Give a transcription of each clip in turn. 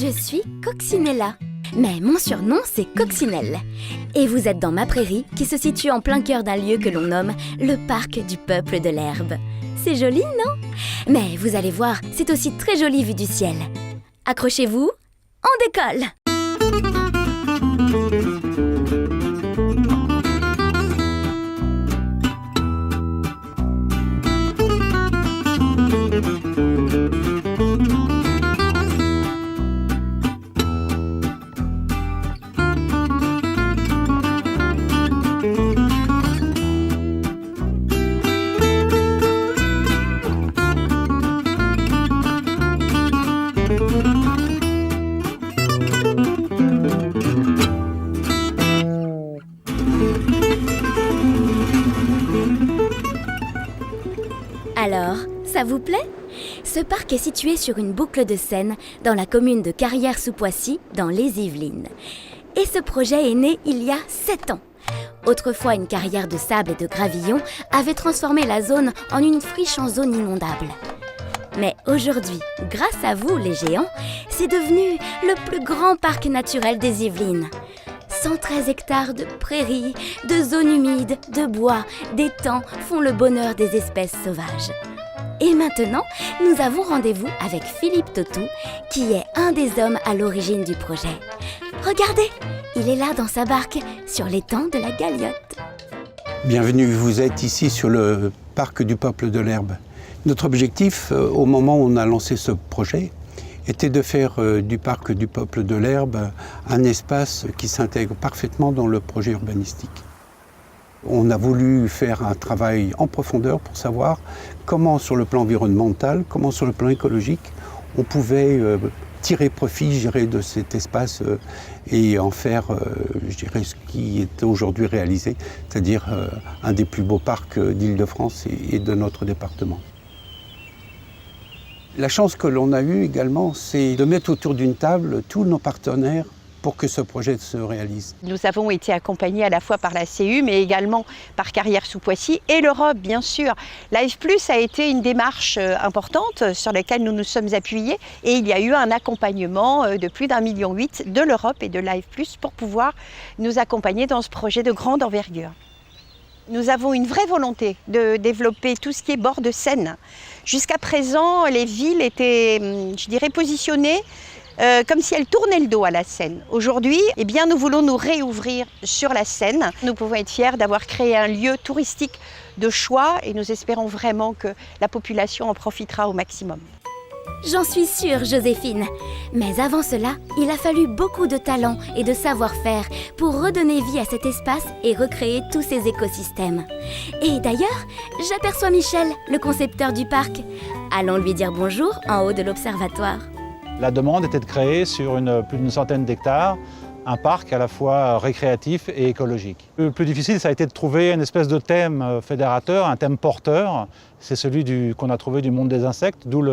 Je suis Coccinella, mais mon surnom c'est Coccinelle. Et vous êtes dans ma prairie qui se situe en plein cœur d'un lieu que l'on nomme le parc du peuple de l'herbe. C'est joli, non? Mais vous allez voir, c'est aussi très joli vu du ciel. Accrochez-vous, on décolle! Alors, ça vous plaît? Ce parc est situé sur une boucle de Seine dans la commune de Carrières-sous-Poissy, dans les Yvelines. Et ce projet est né il y a 7 ans. Autrefois, une carrière de sable et de gravillon avait transformé la zone en une friche en zone inondable. Mais aujourd'hui, grâce à vous, les géants, c'est devenu le plus grand parc naturel des Yvelines. 113 hectares de prairies, de zones humides, de bois, d'étangs font le bonheur des espèces sauvages. Et maintenant, nous avons rendez-vous avec Philippe Tautou, qui est un des hommes à l'origine du projet. Regardez, il est là dans sa barque, sur l'étang de la Galiote. Bienvenue, vous êtes ici sur le parc du peuple de l'herbe. Notre objectif, au moment où on a lancé ce projet, était de faire du parc du peuple de l'herbe un espace qui s'intègre parfaitement dans le projet urbanistique. On a voulu faire un travail en profondeur pour savoir comment, sur le plan environnemental, comment sur le plan écologique, on pouvait tirer profit, je dirais, de cet espace et en faire, je dirais, ce qui est aujourd'hui réalisé, c'est-à-dire un des plus beaux parcs d'Île-de-France et de notre département. La chance que l'on a eue également, c'est de mettre autour d'une table tous nos partenaires pour que ce projet se réalise. Nous avons été accompagnés à la fois par la CU, mais également par Carrières-sous-Poissy et l'Europe, bien sûr. Life+ a été une démarche importante sur laquelle nous nous sommes appuyés et il y a eu un accompagnement de plus d'1,8 million de l'Europe et de Life+ pour pouvoir nous accompagner dans ce projet de grande envergure. Nous avons une vraie volonté de développer tout ce qui est bord de Seine. Jusqu'à présent, les villes étaient, je dirais, positionnées comme si elles tournaient le dos à la Seine. Aujourd'hui, eh bien, nous voulons nous réouvrir sur la Seine. Nous pouvons être fiers d'avoir créé un lieu touristique de choix et nous espérons vraiment que la population en profitera au maximum. J'en suis sûre, Joséphine. Mais avant cela, il a fallu beaucoup de talent et de savoir-faire pour redonner vie à cet espace et recréer tous ces écosystèmes. Et d'ailleurs, j'aperçois Michel, le concepteur du parc. Allons lui dire bonjour en haut de l'observatoire. La demande était de créer sur plus d'une centaine d'hectares un parc à la fois récréatif et écologique. Le plus difficile, ça a été de trouver une espèce de thème fédérateur, un thème porteur. C'est celui qu'on a trouvé du monde des insectes, d'où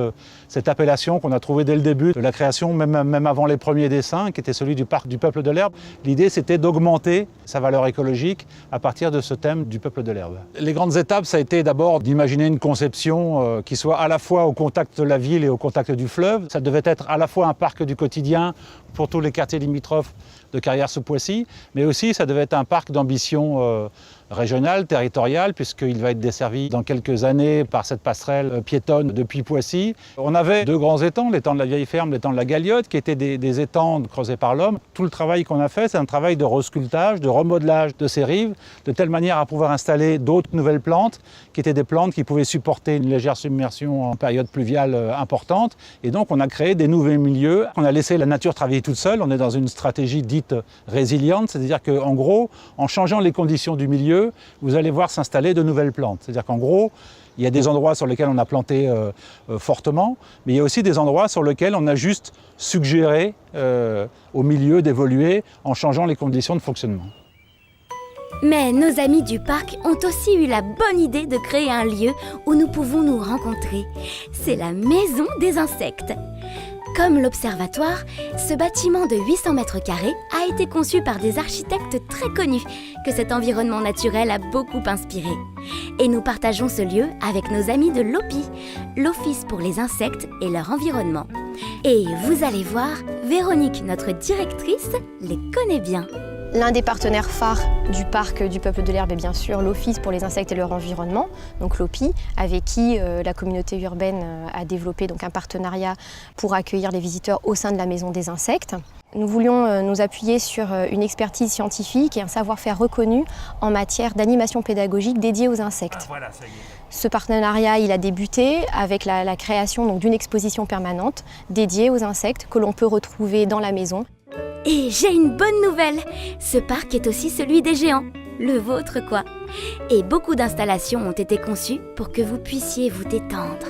cette appellation qu'on a trouvée dès le début de la création, même avant les premiers dessins, qui était celui du parc du peuple de l'herbe. L'idée, c'était d'augmenter sa valeur écologique à partir de ce thème du peuple de l'herbe. Les grandes étapes, ça a été d'abord d'imaginer une conception qui soit à la fois au contact de la ville et au contact du fleuve. Ça devait être à la fois un parc du quotidien pour tous les quartiers limitrophes de Carrières-sous-Poissy, mais aussi ça devait être un parc d'ambition régionale, territoriale, puisqu'il va être desservi dans quelques années par cette passerelle piétonne depuis Poissy. On avait 2 grands étangs, l'étang de la Vieille Ferme, l'étang de la Galiote, qui étaient des étangs creusés par l'homme. Tout le travail qu'on a fait, c'est un travail de resculptage, de remodelage de ces rives, de telle manière à pouvoir installer d'autres nouvelles plantes, qui étaient des plantes qui pouvaient supporter une légère submersion en période pluviale importante. Et donc on a créé des nouveaux milieux. On a laissé la nature travailler toute seule. On est dans une stratégie dite résiliente, c'est-à-dire qu'en gros, en changeant les conditions du milieu, vous allez voir s'installer de nouvelles plantes. C'est-à-dire qu'en gros, il y a des endroits sur lesquels on a planté fortement, mais il y a aussi des endroits sur lesquels on a juste suggéré au milieu d'évoluer en changeant les conditions de fonctionnement. Mais nos amis du parc ont aussi eu la bonne idée de créer un lieu où nous pouvons nous rencontrer. C'est la maison des insectes. Comme l'Observatoire, ce bâtiment de 800 mètres carrés a été conçu par des architectes très connus que cet environnement naturel a beaucoup inspiré. Et nous partageons ce lieu avec nos amis de l'OPI, l'Office pour les insectes et leur environnement. Et vous allez voir, Véronique, notre directrice, les connaît bien. L'un des partenaires phares du parc du Peuple de l'Herbe est bien sûr l'Office pour les insectes et leur environnement, donc l'OPI, avec qui la communauté urbaine a développé donc un partenariat pour accueillir les visiteurs au sein de la Maison des insectes. Nous voulions nous appuyer sur une expertise scientifique et un savoir-faire reconnu en matière d'animation pédagogique dédiée aux insectes. Ce partenariat il a débuté avec la création donc, d'une exposition permanente dédiée aux insectes que l'on peut retrouver dans la maison. Et j'ai une bonne nouvelle, ce parc est aussi celui des géants, le vôtre quoi. Et beaucoup d'installations ont été conçues pour que vous puissiez vous détendre.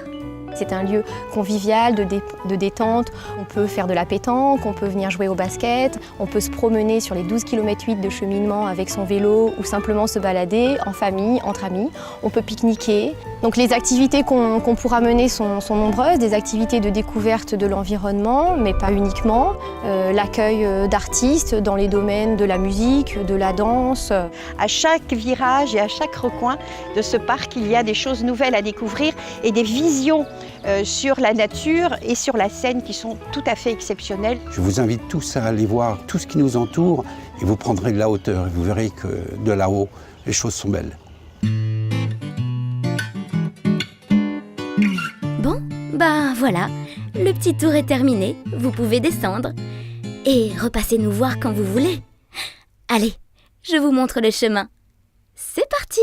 C'est un lieu convivial, de détente. On peut faire de la pétanque, on peut venir jouer au basket, on peut se promener sur les 12 km 8 de cheminement avec son vélo ou simplement se balader en famille, entre amis. On peut pique-niquer. Donc les activités qu'on pourra mener sont nombreuses, des activités de découverte de l'environnement, mais pas uniquement. L'accueil d'artistes dans les domaines de la musique, de la danse. À chaque virage et à chaque recoin de ce parc, il y a des choses nouvelles à découvrir et des visions sur la nature et sur la scène qui sont tout à fait exceptionnelles. Je vous invite tous à aller voir tout ce qui nous entoure et vous prendrez de la hauteur et vous verrez que de là-haut, les choses sont belles. Bon, ben voilà, le petit tour est terminé, vous pouvez descendre et repassez nous voir quand vous voulez. Allez, je vous montre le chemin. C'est parti!